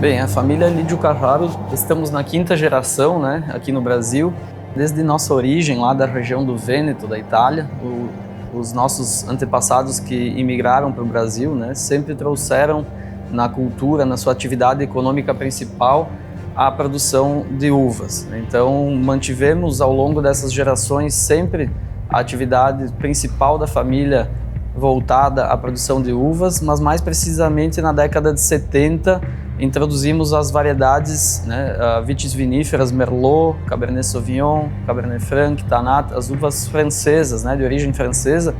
Bem, a família Lídio Carraro, estamos na quinta geração, né, aqui no Brasil. Desde nossa origem, lá da região do Vêneto, da Itália, os nossos antepassados que imigraram para o Brasil, né, sempre trouxeram na cultura, na sua atividade econômica principal, a produção de uvas. Então, mantivemos ao longo dessas gerações sempre a atividade principal da família voltada à produção de uvas, mas mais precisamente na década de 70, introduzimos as variedades, né, vitis viníferas, Merlot, Cabernet Sauvignon, Cabernet Franc, Tannat, as uvas francesas, né, de origem francesa,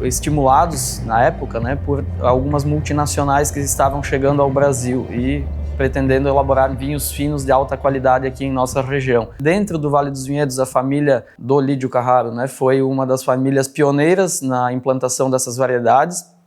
estimulados na época, né, por algumas multinacionais que estavam chegando ao Brasil e pretendendo elaborar vinhos finos de alta qualidade aqui em nossa região. Dentro do Vale dos Vinhedos, a família do Lídio Carraro, né, foi uma das famílias pioneiras na implantação dessas variedades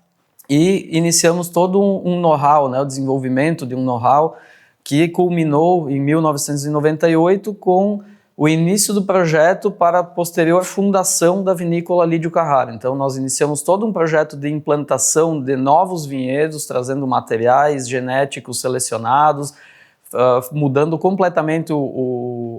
e iniciamos todo um know-how, né, o desenvolvimento de um know-how que culminou em 1998 com o início do projeto para a posterior fundação da vinícola Lídio Carraro. Então nós iniciamos todo um projeto de implantação de novos vinhedos, trazendo materiais genéticos selecionados, mudando completamente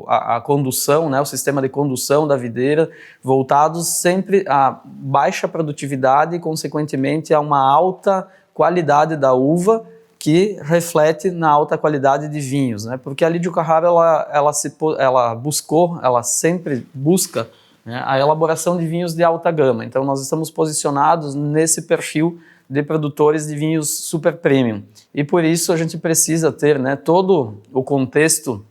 a condução, né, o sistema de condução da videira, voltados sempre a baixa produtividade e, consequentemente, a uma alta qualidade da uva, que reflete na alta qualidade de vinhos, né? Porque a Lídio Carraro ela sempre busca, né, a elaboração de vinhos de alta gama. Então nós estamos posicionados nesse perfil de produtores de vinhos super premium. E por isso a gente precisa ter, né, todo o contexto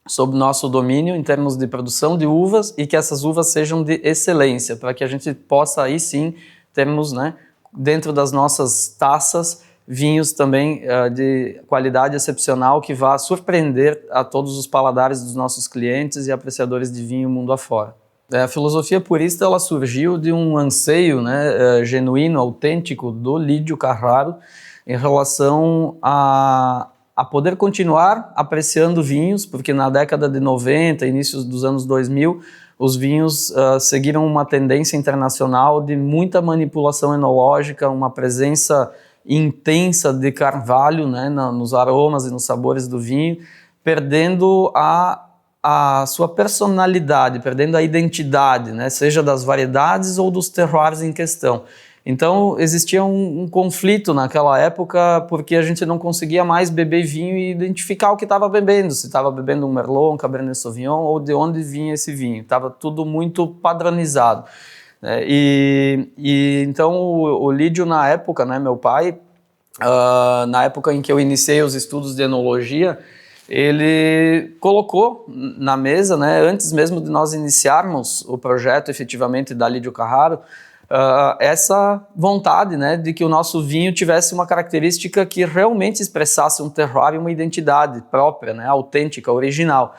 sob nosso domínio em termos de produção de uvas e que essas uvas sejam de excelência, para que a gente possa aí sim termos, né, dentro das nossas taças, vinhos também de qualidade excepcional que vá surpreender a todos os paladares dos nossos clientes e apreciadores de vinho mundo afora. A filosofia purista ela surgiu de um anseio, né, genuíno, autêntico do Lídio Carraro em relação a poder continuar apreciando vinhos, porque na década de 90, inícios dos anos 2000, os vinhos seguiram uma tendência internacional de muita manipulação enológica, uma presença intensa de carvalho, né, nos aromas e nos sabores do vinho, perdendo a sua personalidade, perdendo a identidade, né, seja das variedades ou dos terroirs em questão. Então existia um conflito naquela época porque a gente não conseguia mais beber vinho e identificar o que estava bebendo, se estava bebendo um Merlot, um Cabernet Sauvignon ou de onde vinha esse vinho, estava tudo muito padronizado. Então o Lídio na época, né, meu pai, na época em que eu iniciei os estudos de enologia, ele colocou na mesa, né, antes mesmo de nós iniciarmos o projeto efetivamente da Lídio Carraro, essa vontade, né, de que o nosso vinho tivesse uma característica que realmente expressasse um terroir e uma identidade própria, né, autêntica, original.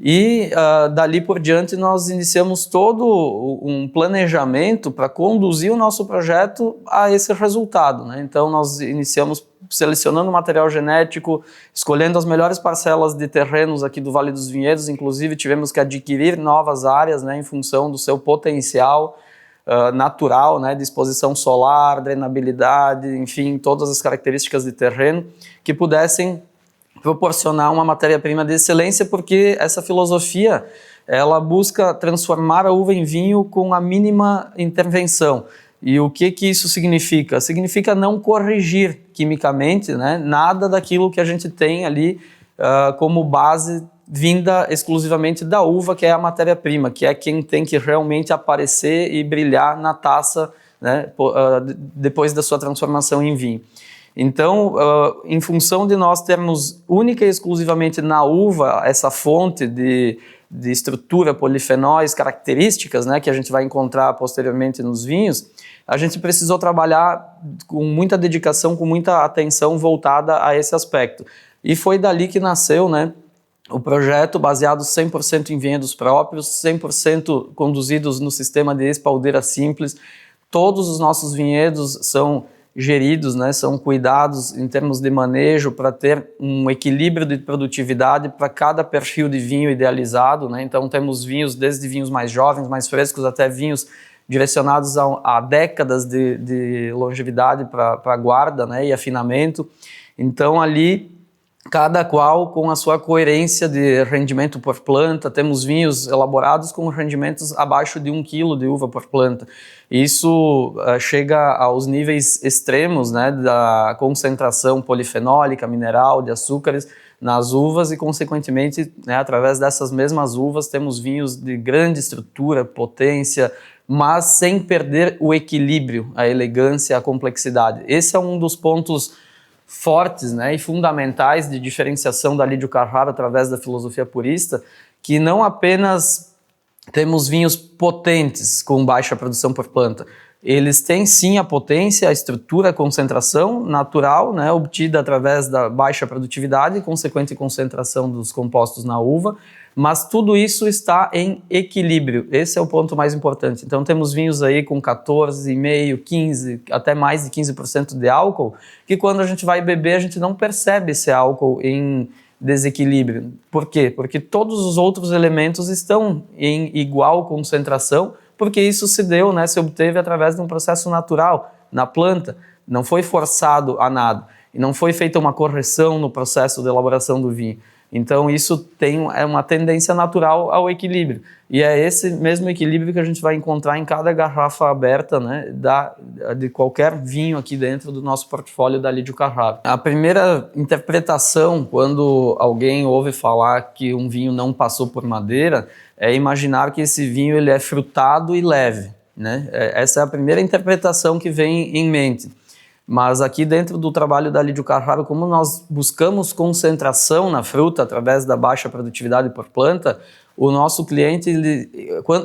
E dali por diante nós iniciamos todo um planejamento para conduzir o nosso projeto a esse resultado, né? Então nós iniciamos selecionando material genético, escolhendo as melhores parcelas de terrenos aqui do Vale dos Vinhedos, inclusive tivemos que adquirir novas áreas, né, em função do seu potencial natural, né, de exposição solar, drenabilidade, enfim, todas as características de terreno que pudessem proporcionar uma matéria-prima de excelência, porque essa filosofia ela busca transformar a uva em vinho com a mínima intervenção. E o que isso significa? Significa não corrigir quimicamente, né, nada daquilo que a gente tem ali como base vinda exclusivamente da uva, que é a matéria-prima, que é quem tem que realmente aparecer e brilhar na taça, né, depois da sua transformação em vinho. Então, em função de nós termos única e exclusivamente na uva essa fonte de estrutura, polifenóis, características, né, que a gente vai encontrar posteriormente nos vinhos, a gente precisou trabalhar com muita dedicação, com muita atenção voltada a esse aspecto. E foi dali que nasceu, né, o projeto baseado 100% em vinhedos próprios, 100% conduzidos no sistema de espaldeira simples. Todos os nossos vinhedos são geridos, né, são cuidados em termos de manejo para ter um equilíbrio de produtividade para cada perfil de vinho idealizado, né? Então temos vinhos desde vinhos mais jovens, mais frescos, até vinhos direcionados a décadas de longevidade para guarda, né, e afinamento. Então ali cada qual com a sua coerência de rendimento por planta. Temos vinhos elaborados com rendimentos abaixo de 1 kg de uva por planta. Isso chega aos níveis extremos, né, da concentração polifenólica, mineral, de açúcares nas uvas e, consequentemente, né, através dessas mesmas uvas, temos vinhos de grande estrutura, potência, mas sem perder o equilíbrio, a elegância, a complexidade. Esse é um dos pontos fortes, né, e fundamentais de diferenciação da Lídio Carraro através da filosofia purista, que não apenas temos vinhos potentes com baixa produção por planta, eles têm sim a potência, a estrutura, a concentração natural, né, obtida através da baixa produtividade e consequente concentração dos compostos na uva, mas tudo isso está em equilíbrio. Esse é o ponto mais importante. Então temos vinhos aí com 14,5%, 15%, até mais de 15% de álcool, que quando a gente vai beber a gente não percebe esse álcool em desequilíbrio. Por quê? Porque todos os outros elementos estão em igual concentração, porque isso se deu, né, se obteve através de um processo natural na planta, não foi forçado a nada, e não foi feita uma correção no processo de elaboração do vinho. Então isso é uma tendência natural ao equilíbrio, e é esse mesmo equilíbrio que a gente vai encontrar em cada garrafa aberta, né, de qualquer vinho aqui dentro do nosso portfólio da Lídio Carraro. A primeira interpretação, quando alguém ouve falar que um vinho não passou por madeira, é imaginar que esse vinho ele é frutado e leve, né? Essa é a primeira interpretação que vem em mente. Mas aqui dentro do trabalho da Lídio Carraro, como nós buscamos concentração na fruta através da baixa produtividade por planta, o nosso cliente,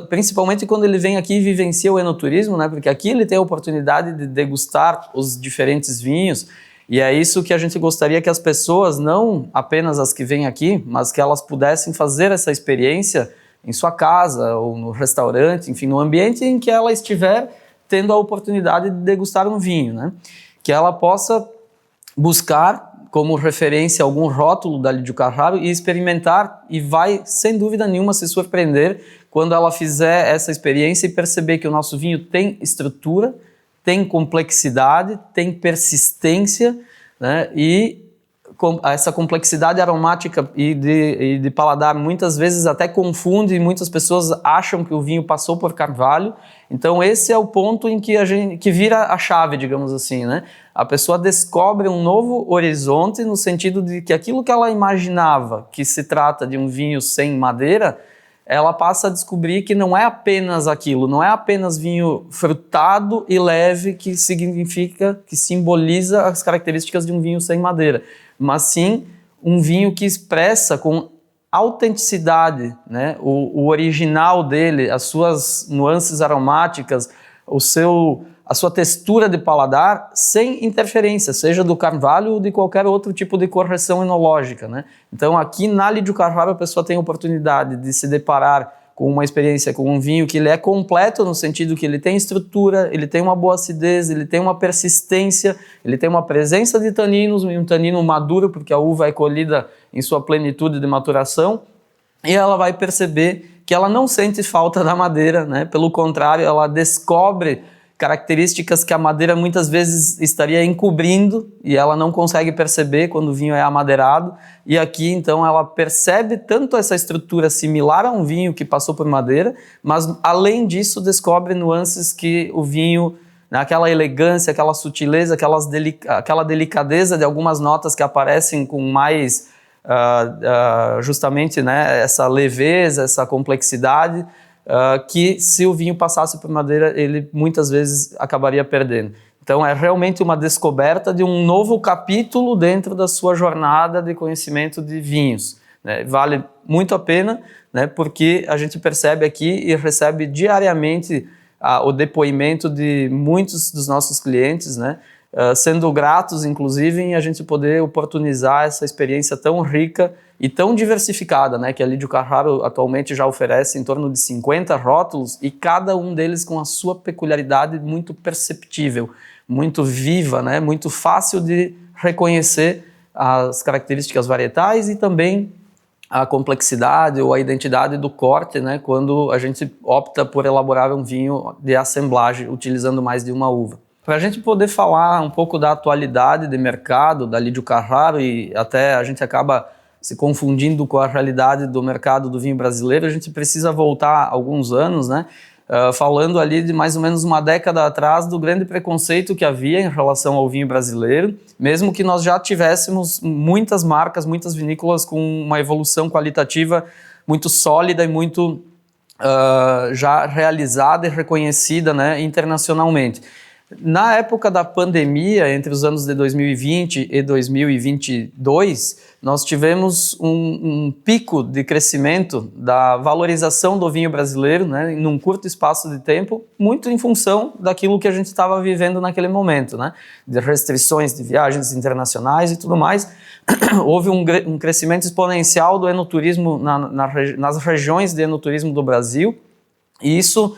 principalmente quando ele vem aqui e vivencia o enoturismo, né? Porque aqui ele tem a oportunidade de degustar os diferentes vinhos, e é isso que a gente gostaria que as pessoas, não apenas as que vêm aqui, mas que elas pudessem fazer essa experiência em sua casa ou no restaurante, enfim, no ambiente em que ela estiver tendo a oportunidade de degustar um vinho, né? Que ela possa buscar como referência algum rótulo da Lídio Carraro e experimentar, e vai, sem dúvida nenhuma, se surpreender quando ela fizer essa experiência e perceber que o nosso vinho tem estrutura, tem complexidade, tem persistência, né? E essa complexidade aromática e de paladar muitas vezes até confunde, e muitas pessoas acham que o vinho passou por carvalho. Então esse é o ponto em que vira a chave, digamos assim, né? A pessoa descobre um novo horizonte, no sentido de que aquilo que ela imaginava que se trata de um vinho sem madeira, ela passa a descobrir que não é apenas aquilo, não é apenas vinho frutado e leve que significa, que simboliza as características de um vinho sem madeira, mas sim um vinho que expressa com autenticidade, né, o original dele, as suas nuances aromáticas, a sua textura de paladar, sem interferência, seja do carvalho ou de qualquer outro tipo de correção enológica, né? Então aqui na Lídio Carraro a pessoa tem a oportunidade de se deparar com uma experiência, com um vinho que ele é completo no sentido que ele tem estrutura, ele tem uma boa acidez, ele tem uma persistência, ele tem uma presença de taninos, um tanino maduro, porque a uva é colhida em sua plenitude de maturação, e ela vai perceber que ela não sente falta da madeira, né? Pelo contrário, ela descobre características que a madeira muitas vezes estaria encobrindo e ela não consegue perceber quando o vinho é amadeirado, e aqui então ela percebe tanto essa estrutura similar a um vinho que passou por madeira, mas além disso descobre nuances que o vinho, aquela elegância, aquela sutileza, aquela delicadeza de algumas notas que aparecem com mais justamente, né, essa leveza, essa complexidade, que se o vinho passasse por madeira, ele muitas vezes acabaria perdendo. Então é realmente uma descoberta de um novo capítulo dentro da sua jornada de conhecimento de vinhos, né? Vale muito a pena, né, porque a gente percebe aqui e recebe diariamente o depoimento de muitos dos nossos clientes, né, sendo gratos, inclusive, em a gente poder oportunizar essa experiência tão rica e tão diversificada, né, que a Lídio Carraro atualmente já oferece em torno de 50 rótulos, e cada um deles com a sua peculiaridade muito perceptível, muito viva, né, muito fácil de reconhecer as características varietais e também a complexidade ou a identidade do corte, né, quando a gente opta por elaborar um vinho de assemblagem utilizando mais de uma uva. Para a gente poder falar um pouco da atualidade de mercado da Lídio Carraro, e até a gente acaba se confundindo com a realidade do mercado do vinho brasileiro, a gente precisa voltar alguns anos, né? Falando ali de mais ou menos uma década atrás do grande preconceito que havia em relação ao vinho brasileiro, mesmo que nós já tivéssemos muitas marcas, muitas vinícolas com uma evolução qualitativa muito sólida e muito já realizada e reconhecida, né, internacionalmente. Na época da pandemia, entre os anos de 2020 e 2022, nós tivemos um pico de crescimento da valorização do vinho brasileiro, né, num curto espaço de tempo, muito em função daquilo que a gente estava vivendo naquele momento, né, de restrições de viagens internacionais e tudo mais. Houve um crescimento exponencial do enoturismo nas regiões de enoturismo do Brasil, e isso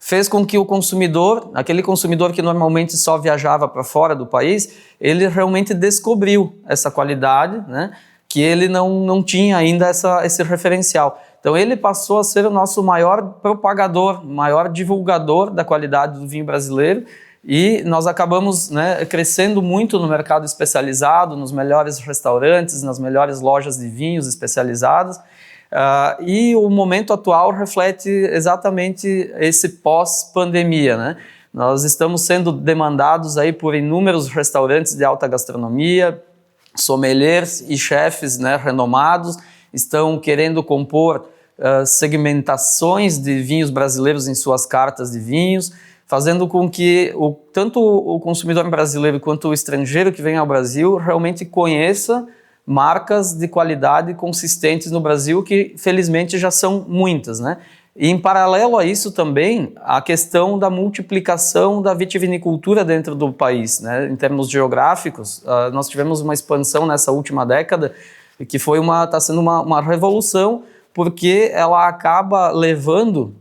fez com que o consumidor, aquele consumidor que normalmente só viajava para fora do país, ele realmente descobriu essa qualidade, né, que ele não tinha ainda esse referencial. Então ele passou a ser o nosso maior propagador, maior divulgador da qualidade do vinho brasileiro, e nós acabamos, né, crescendo muito no mercado especializado, nos melhores restaurantes, nas melhores lojas de vinhos especializadas. E o momento atual reflete exatamente esse pós-pandemia, né? Nós estamos sendo demandados aí por inúmeros restaurantes de alta gastronomia, sommeliers e chefes, né, renomados, estão querendo compor segmentações de vinhos brasileiros em suas cartas de vinhos, fazendo com que tanto o consumidor brasileiro quanto o estrangeiro que vem ao Brasil realmente conheça marcas de qualidade consistentes no Brasil, que felizmente já são muitas, né? E em paralelo a isso também, a questão da multiplicação da vitivinicultura dentro do país, né? Em termos geográficos, nós tivemos uma expansão nessa última década, que está sendo uma revolução, porque ela acaba levando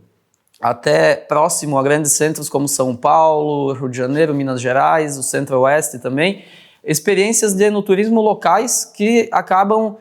até próximo a grandes centros como São Paulo, Rio de Janeiro, Minas Gerais, o Centro-Oeste também, experiências de enoturismo locais que acabam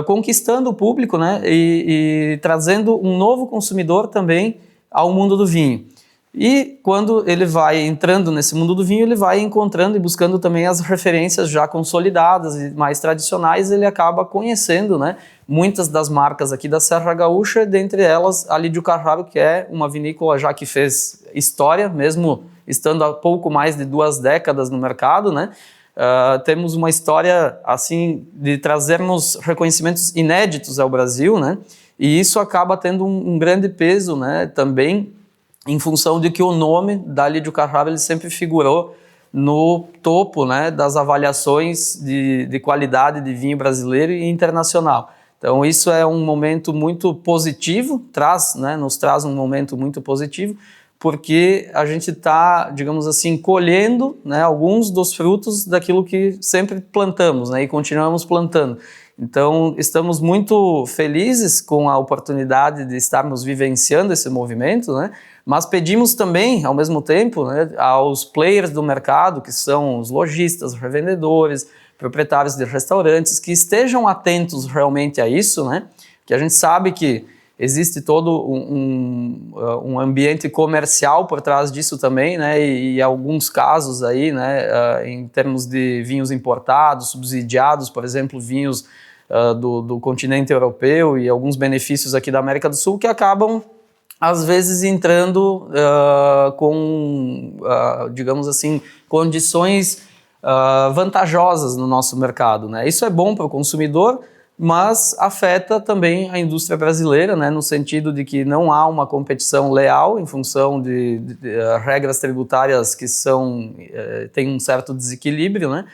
conquistando o público, né, e trazendo um novo consumidor também ao mundo do vinho. E quando ele vai entrando nesse mundo do vinho, ele vai encontrando e buscando também as referências já consolidadas e mais tradicionais, ele acaba conhecendo, né, muitas das marcas aqui da Serra Gaúcha, dentre elas a Lídio Carraro, que é uma vinícola já que fez história, mesmo estando há pouco mais de 2 décadas no mercado, né? Temos uma história assim de trazermos reconhecimentos inéditos ao Brasil, né? E isso acaba tendo um grande peso, né, também em função de que o nome da Lídio Carraro ele sempre figurou no topo, né, das avaliações de qualidade de vinho brasileiro e internacional. Então isso é um momento muito positivo, nos traz um momento muito positivo, porque a gente está, digamos assim, colhendo, né, alguns dos frutos daquilo que sempre plantamos, né, e continuamos plantando. Então, estamos muito felizes com a oportunidade de estarmos vivenciando esse movimento, né, mas pedimos também, ao mesmo tempo, né, aos players do mercado, que são os lojistas, revendedores, proprietários de restaurantes, que estejam atentos realmente a isso, né, que a gente sabe que existe todo um ambiente comercial por trás disso também, né? E alguns casos aí, né, em termos de vinhos importados, subsidiados, por exemplo, vinhos do continente europeu e alguns benefícios aqui da América do Sul que acabam, às vezes, entrando com, digamos assim, condições vantajosas no nosso mercado, né? Isso é bom para o consumidor, mas afeta também a indústria brasileira, né, no sentido de que não há uma competição leal em função de regras tributárias que têm um certo desequilíbrio, né?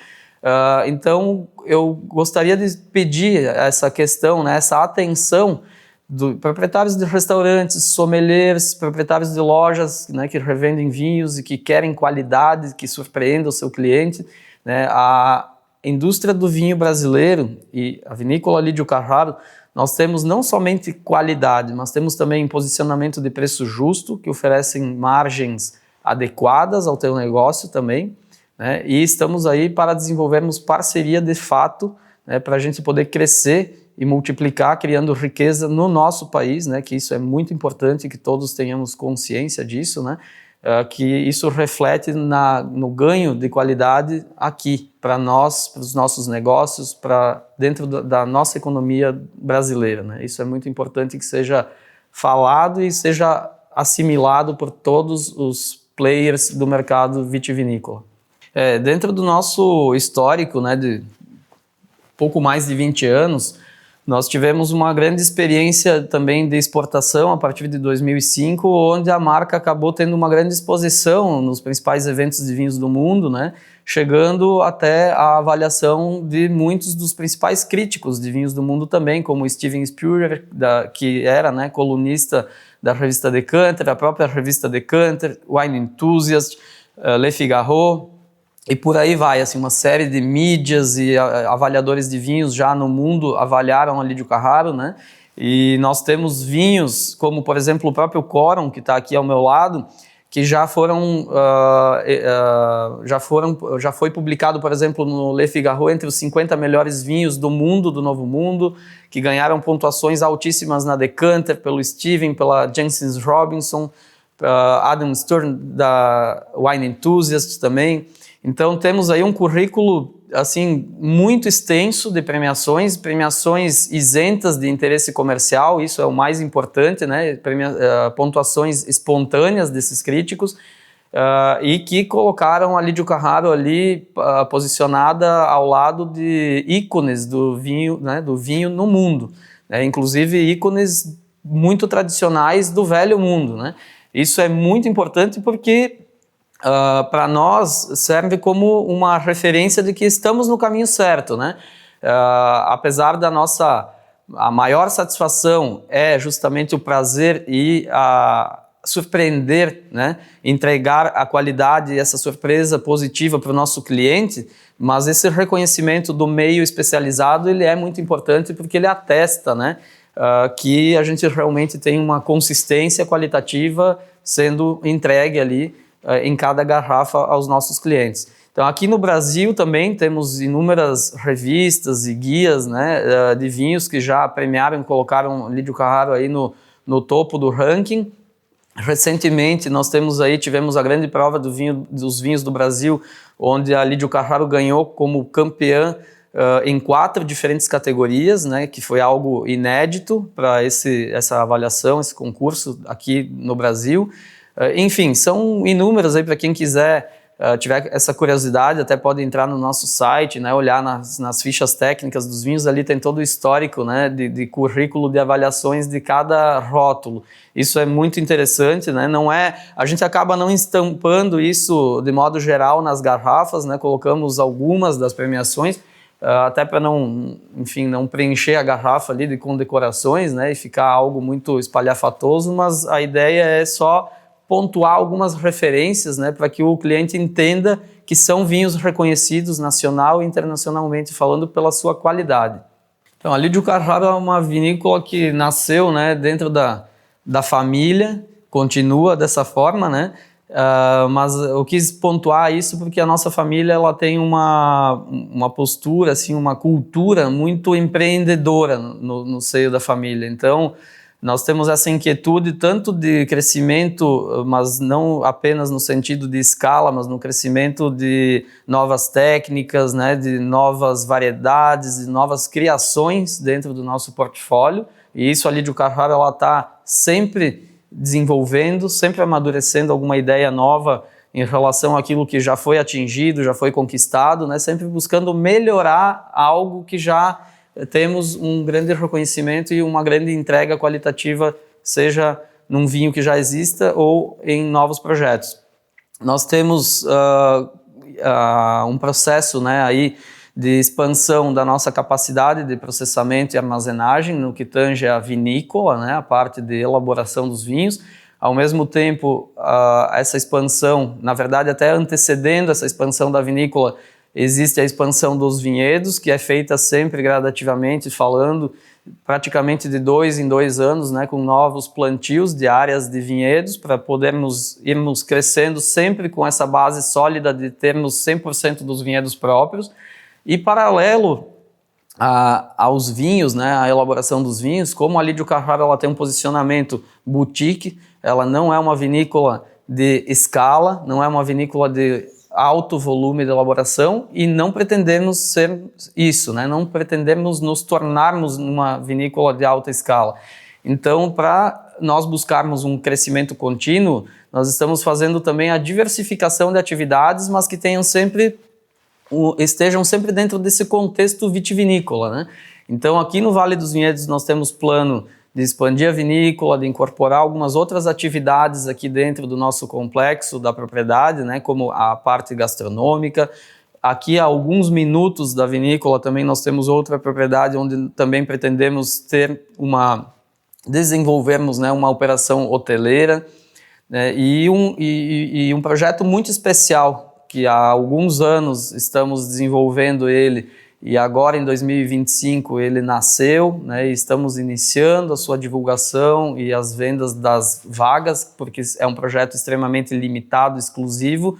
Então, eu gostaria de pedir essa questão, né, essa atenção dos proprietários de restaurantes, sommeliers, proprietários de lojas, né, que revendem vinhos e que querem qualidade, que surpreenda o seu cliente, né? A indústria do vinho brasileiro e a vinícola Lídio Carraro, nós temos não somente qualidade, mas temos também posicionamento de preço justo, que oferecem margens adequadas ao teu negócio também, né? E estamos aí para desenvolvermos parceria de fato, né, para a gente poder crescer e multiplicar, criando riqueza no nosso país, né, que isso é muito importante, que todos tenhamos consciência disso, né? que isso reflete no ganho de qualidade aqui, para nós, para os nossos negócios, para dentro da nossa economia brasileira, né? Isso é muito importante que seja falado e seja assimilado por todos os players do mercado vitivinícola. Dentro do nosso histórico, né, de pouco mais de 20 anos, nós tivemos uma grande experiência também de exportação a partir de 2005, onde a marca acabou tendo uma grande exposição nos principais eventos de vinhos do mundo, né? Chegando até a avaliação de muitos dos principais críticos de vinhos do mundo também, como Steven Spurrier, que era, né, colunista da revista Decanter, a própria revista Decanter, Wine Enthusiast, Le Figaro, e por aí vai, assim, uma série de mídias e avaliadores de vinhos já no mundo avaliaram a Lídio Carraro, né? E nós temos vinhos como, por exemplo, o próprio Coram, que está aqui ao meu lado, que já foi publicado, por exemplo, no Le Figaro entre os 50 melhores vinhos do mundo, do Novo Mundo, que ganharam pontuações altíssimas na Decanter, pelo Steven, pela Jancis Robinson, Adam Stern da Wine Enthusiast também. Então temos aí um currículo assim muito extenso de premiações isentas de interesse comercial, isso é o mais importante, né? Pontuações espontâneas desses críticos, e que colocaram a Lídio Carraro ali posicionada ao lado de ícones do vinho, né, do vinho no mundo, né? Inclusive ícones muito tradicionais do velho mundo, né? Isso é muito importante porque para nós serve como uma referência de que estamos no caminho certo, né? Apesar da a maior satisfação é justamente o prazer e surpreender, né? Entregar a qualidade e essa surpresa positiva para o nosso cliente, mas esse reconhecimento do meio especializado ele é muito importante porque ele atesta, né? Que a gente realmente tem uma consistência qualitativa sendo entregue ali em cada garrafa aos nossos clientes. Então aqui no Brasil também temos inúmeras revistas e guias, né, de vinhos que já premiaram e colocaram Lídio Carraro aí no topo do ranking. Recentemente nós tivemos a grande prova dos vinhos do Brasil, onde a Lídio Carraro ganhou como campeã em 4 diferentes categorias, né, que foi algo inédito para essa avaliação, esse concurso aqui no Brasil. Enfim, são inúmeras aí para quem quiser, tiver essa curiosidade, até pode entrar no nosso site, né, olhar nas fichas técnicas dos vinhos, ali tem todo o histórico, né, de currículo de avaliações de cada rótulo. Isso é muito interessante, né, a gente acaba não estampando isso de modo geral nas garrafas, né, colocamos algumas das premiações, até para não preencher a garrafa ali de condecorações, né, e ficar algo muito espalhafatoso, mas a ideia é só pontuar algumas referências, né, para que o cliente entenda que são vinhos reconhecidos nacional e internacionalmente falando pela sua qualidade. Então, a Lídio Carraro é uma vinícola que nasceu, né, dentro da família, continua dessa forma, né, mas eu quis pontuar isso porque a nossa família ela tem uma postura, assim, uma cultura muito empreendedora no seio da família. Então, nós temos essa inquietude tanto de crescimento, mas não apenas no sentido de escala, mas no crescimento de novas técnicas, né, de novas variedades, de novas criações dentro do nosso portfólio. E isso a Lídio Carraro ela está sempre desenvolvendo, sempre amadurecendo alguma ideia nova em relação àquilo que já foi atingido, já foi conquistado, né, sempre buscando melhorar algo que já temos um grande reconhecimento e uma grande entrega qualitativa, seja num vinho que já exista ou em novos projetos. Nós temos um processo, né, aí de expansão da nossa capacidade de processamento e armazenagem no que tange a vinícola, né, a parte de elaboração dos vinhos. Ao mesmo tempo, essa expansão, na verdade até antecedendo essa expansão da vinícola, existe a expansão dos vinhedos, que é feita sempre gradativamente, falando praticamente de 2 em 2 anos, né, com novos plantios de áreas de vinhedos, para podermos irmos crescendo sempre com essa base sólida de termos 100% dos vinhedos próprios. E paralelo aos vinhos, né, a elaboração dos vinhos, como a Lídio Carraro ela tem um posicionamento boutique, ela não é uma vinícola de escala, não é uma vinícola de alto volume de elaboração e não pretendemos ser isso, né? Não pretendemos nos tornarmos uma vinícola de alta escala. Então, para nós buscarmos um crescimento contínuo, nós estamos fazendo também a diversificação de atividades, mas que estejam sempre dentro desse contexto vitivinícola, né? Então, aqui no Vale dos Vinhedos nós temos plano de expandir a vinícola, de incorporar algumas outras atividades aqui dentro do nosso complexo da propriedade, né, como a parte gastronômica. Aqui a alguns minutos da vinícola também nós temos outra propriedade onde também pretendemos desenvolvermos, né, uma operação hoteleira, né, e um projeto muito especial que há alguns anos estamos desenvolvendo ele. E agora, em 2025, ele nasceu, né, e estamos iniciando a sua divulgação e as vendas das vagas, porque é um projeto extremamente limitado, exclusivo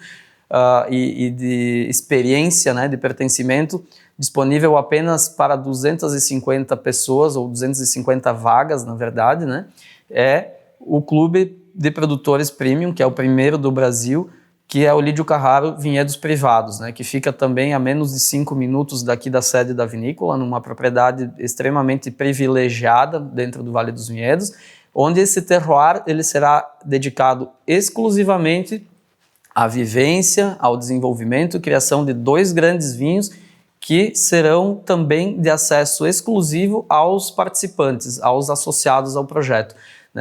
e de experiência, né, de pertencimento, disponível apenas para 250 pessoas, ou 250 vagas, na verdade, né, é o Clube de Produtores Premium, que é o primeiro do Brasil, que é o Lídio Carraro Vinhedos Privados, né, que fica também a menos de 5 minutos daqui da sede da vinícola, numa propriedade extremamente privilegiada dentro do Vale dos Vinhedos, onde esse terroir ele será dedicado exclusivamente à vivência, ao desenvolvimento e criação de 2 grandes vinhos que serão também de acesso exclusivo aos participantes, aos associados ao projeto.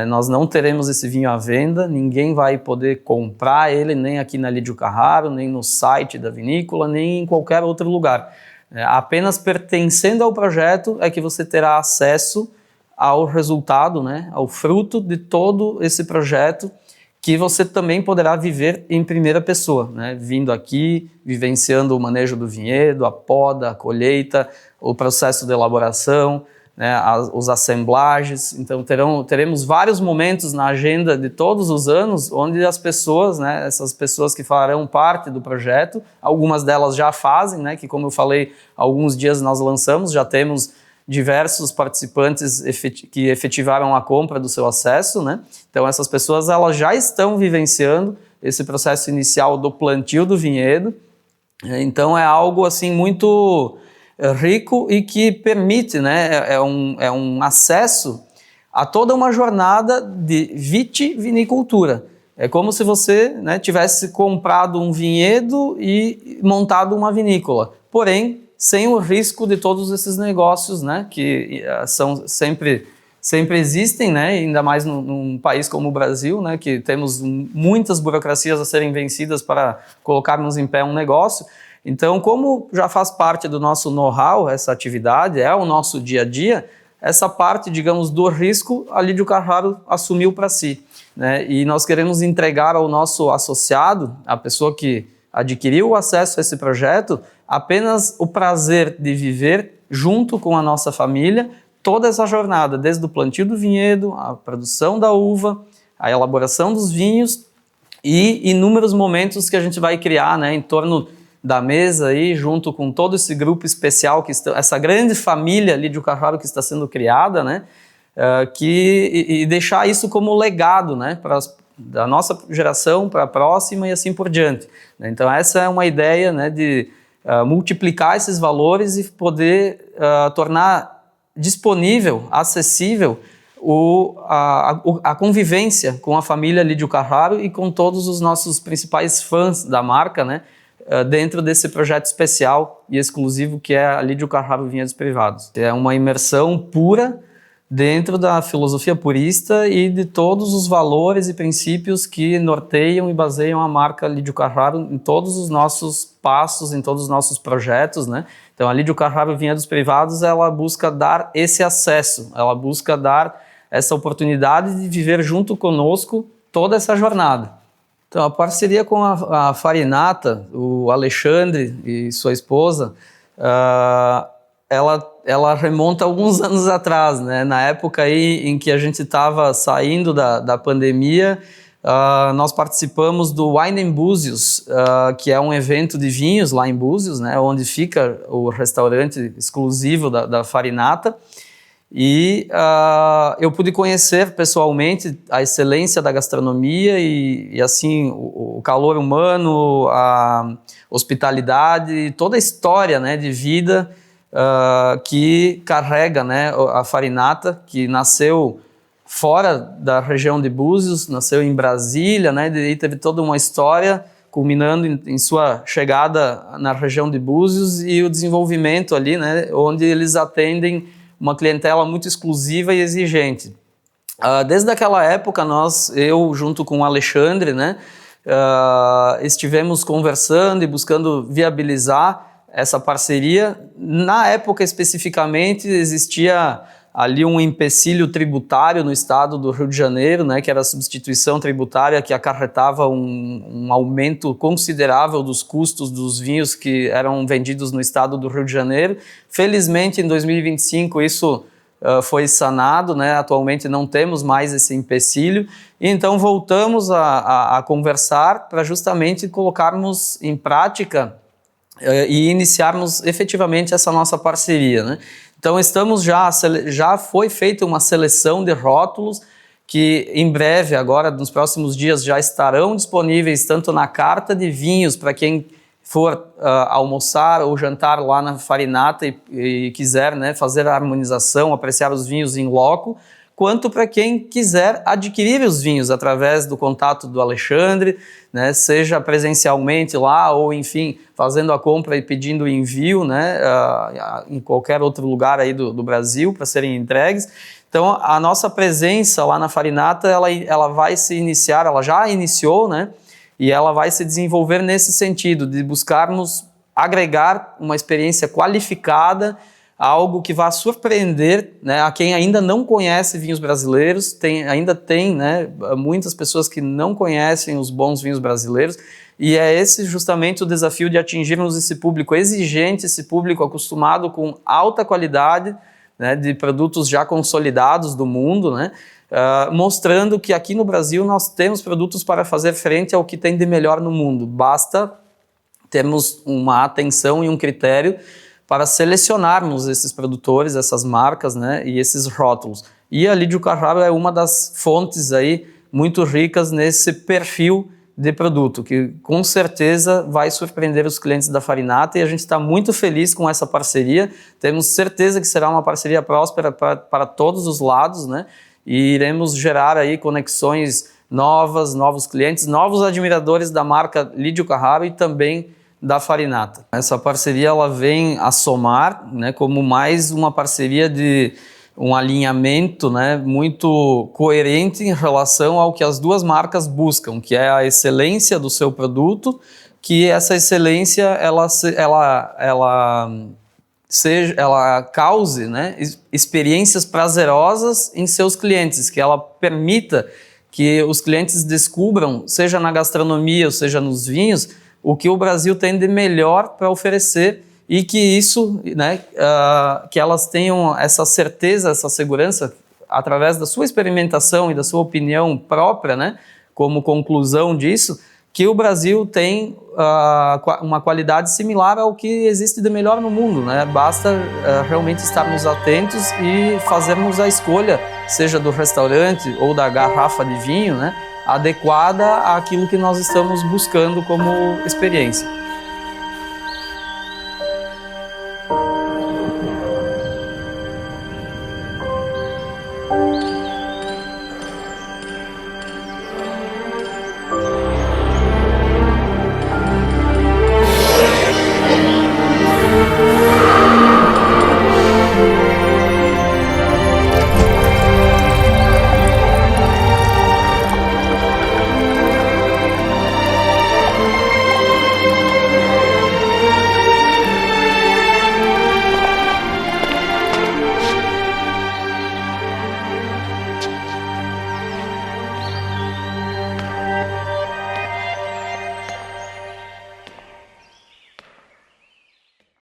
Nós não teremos esse vinho à venda, ninguém vai poder comprar ele, nem aqui na Lídio Carraro, nem no site da vinícola, nem em qualquer outro lugar. Apenas pertencendo ao projeto é que você terá acesso ao resultado, né, ao fruto de todo esse projeto, que você também poderá viver em primeira pessoa, né, vindo aqui, vivenciando o manejo do vinhedo, a poda, a colheita, o processo de elaboração, né, os assemblagens. Então teremos vários momentos na agenda de todos os anos onde as pessoas, né, essas pessoas que farão parte do projeto, algumas delas já fazem, né, que como eu falei, alguns dias nós lançamos, já temos diversos participantes que efetivaram a compra do seu acesso, né? Então essas pessoas elas já estão vivenciando esse processo inicial do plantio do vinhedo. Então é algo assim muito rico e que permite, né, é um acesso a toda uma jornada de vitivinicultura. É como se você, né, tivesse comprado um vinhedo e montado uma vinícola, porém sem o risco de todos esses negócios, né, que sempre existem, né, ainda mais num país como o Brasil, né, que temos muitas burocracias a serem vencidas para colocarmos em pé um negócio. Então, como já faz parte do nosso know-how essa atividade, é o nosso dia a dia, essa parte, digamos, do risco, a Lídio Carraro assumiu para si, né? E nós queremos entregar ao nosso associado, a pessoa que adquiriu o acesso a esse projeto, apenas o prazer de viver junto com a nossa família toda essa jornada, desde o plantio do vinhedo, a produção da uva, a elaboração dos vinhos e inúmeros momentos que a gente vai criar, né, em torno da mesa aí, junto com todo esse grupo especial, essa grande família Lídio Carraro que está sendo criada, né, e deixar isso como legado, né, da nossa geração para a próxima e assim por diante. Então essa é uma ideia, né, de multiplicar esses valores e poder tornar disponível, acessível a convivência com a família Lídio Carraro e com todos os nossos principais fãs da marca, né, dentro desse projeto especial e exclusivo que é a Lídio Carraro Vinhedos Privados. É uma imersão pura dentro da filosofia purista e de todos os valores e princípios que norteiam e baseiam a marca Lídio Carraro em todos os nossos passos, em todos os nossos projetos, né? Então a Lídio Carraro Vinhedos Privados, ela busca dar esse acesso, ela busca dar essa oportunidade de viver junto conosco toda essa jornada. Então, a parceria com a Farinata, o Alexandre e sua esposa, ela remonta alguns anos atrás, né? Na época aí em que a gente estava saindo da pandemia, nós participamos do Wine em Búzios, que é um evento de vinhos lá em Búzios, né? Onde fica o restaurante exclusivo da Farinata. E eu pude conhecer pessoalmente a excelência da gastronomia e assim, o calor humano, a hospitalidade, toda a história, né, de vida que carrega, né, a Farinata, que nasceu fora da região de Búzios, nasceu em Brasília, né, e teve toda uma história culminando em sua chegada na região de Búzios e o desenvolvimento ali, né, onde eles atendem uma clientela muito exclusiva e exigente. Desde aquela época, eu junto com o Alexandre, né, estivemos conversando e buscando viabilizar essa parceria. Na época, especificamente, existia ali um empecilho tributário no estado do Rio de Janeiro, né, que era a substituição tributária, que acarretava um aumento considerável dos custos dos vinhos que eram vendidos no estado do Rio de Janeiro. Felizmente, em 2025, isso foi sanado, né? Atualmente não temos mais esse empecilho, e então voltamos a conversar para justamente colocarmos em prática e iniciarmos efetivamente essa nossa parceria, né? Então já foi feita uma seleção de rótulos que em breve, agora nos próximos dias, já estarão disponíveis tanto na carta de vinhos para quem for almoçar ou jantar lá na Farinata e quiser, né, fazer a harmonização, apreciar os vinhos em loco, quanto para quem quiser adquirir os vinhos através do contato do Alexandre, né, seja presencialmente lá ou, enfim, fazendo a compra e pedindo envio, né, em qualquer outro lugar aí do Brasil para serem entregues. Então, a nossa presença lá na Farinata, ela vai se iniciar, ela já iniciou, né, e ela vai se desenvolver nesse sentido, de buscarmos agregar uma experiência qualificada, algo que vá surpreender, né, a quem ainda não conhece vinhos brasileiros. Ainda tem, né, muitas pessoas que não conhecem os bons vinhos brasileiros, e é esse justamente o desafio de atingirmos esse público exigente, esse público acostumado com alta qualidade, né, de produtos já consolidados do mundo, né, mostrando que aqui no Brasil nós temos produtos para fazer frente ao que tem de melhor no mundo. Basta termos uma atenção e um critério para selecionarmos esses produtores, essas marcas, né, e esses rótulos. E a Lídio Carraro é uma das fontes aí muito ricas nesse perfil de produto, que com certeza vai surpreender os clientes da Farinata, e a gente está muito feliz com essa parceria. Temos certeza que será uma parceria próspera para todos os lados, né, e iremos gerar aí conexões novas, novos clientes, novos admiradores da marca Lídio Carraro e também da Farinata. Essa parceria ela vem a somar, né, como mais uma parceria de um alinhamento, né, muito coerente em relação ao que as duas marcas buscam, que é a excelência do seu produto, que essa excelência ela cause, né, experiências prazerosas em seus clientes, que ela permita que os clientes descubram, seja na gastronomia ou seja nos vinhos, o que o Brasil tem de melhor para oferecer, e que isso, né, que elas tenham essa certeza, essa segurança, através da sua experimentação e da sua opinião própria, né, como conclusão disso, que o Brasil tem uma qualidade similar ao que existe de melhor no mundo, né? Basta realmente estarmos atentos e fazermos a escolha, seja do restaurante ou da garrafa de vinho, né, adequada àquilo que nós estamos buscando como experiência.